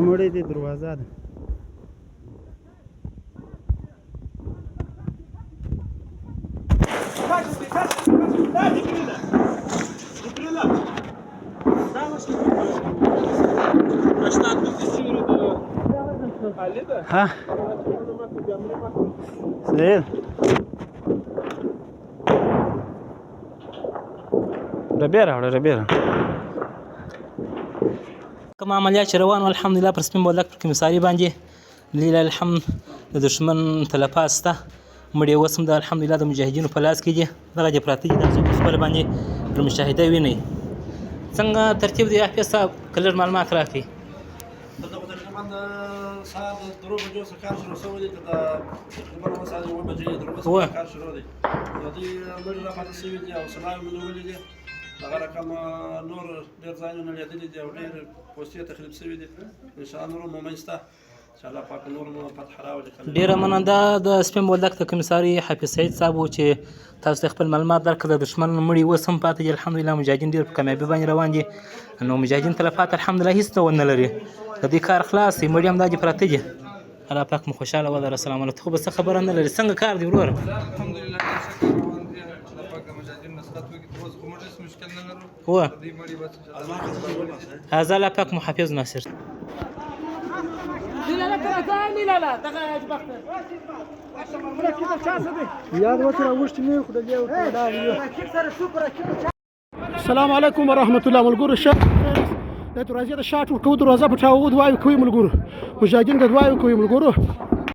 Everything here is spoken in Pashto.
مړې دې دروازه ده. ها سهيل ربيرة کوم عملیات چې روان الحمدلله پر سپین بولدک پر کمیساري باندې لله الحمد د دشمن تلفات شته مړي اوس هم د الحمدلله د مجاهدینو په لاس کې دي دغه دې پراته دي تاسو په خپل باندې پر مشاهده وینئ څنګه ترتیب دی حافظ صاحب کلر معلومات راکړئ دغه تقریبا د سهار د 3 بجو څخه کار شروع شوی دی تقریبا اوس ساعت 9 بجې درو څخه کار شروع دی د دې مړي را پاتې شوي دي او سلام منولې دي هغه رقم نور ډېر ځایونه لیدلي دي او ډېر پوستې تخریب شوي دي ان شاء الله نور مومن شته چې الله پاک نور مو فتح راوړي ډېره مننه د سپین بولدک د کمیساري حافظ سعید صاحب و چې تاسو ته خپل معلومات درکړل د دښمن مړي اوس هم پاتې دي الحمدلله مجاهدین ډېر په کامیابي باندې روان دي نو مجاهدین تلفات الحمدلله هېڅ ډول نه لري د دې کار خلاص دی مړي همدا دي پراته دي الله پاک مو خوشحاله ولره السلام علیکم خو به څه خبره نه لري څنګه کار دی وروره الحمدلله الله پاک مجاهدین نصرت وکړي تر اوسه کوم هیڅ مشکل نه لرو هو دې مړي بس هذا الله پاک محافظ ناصر السلام علیکم ورحمۃ اللہ ملګرو شه د دروازې د شاټ ورکو دروازه پټاو دوای کوي ملګرو مجاهدین د دوای کوي ملګرو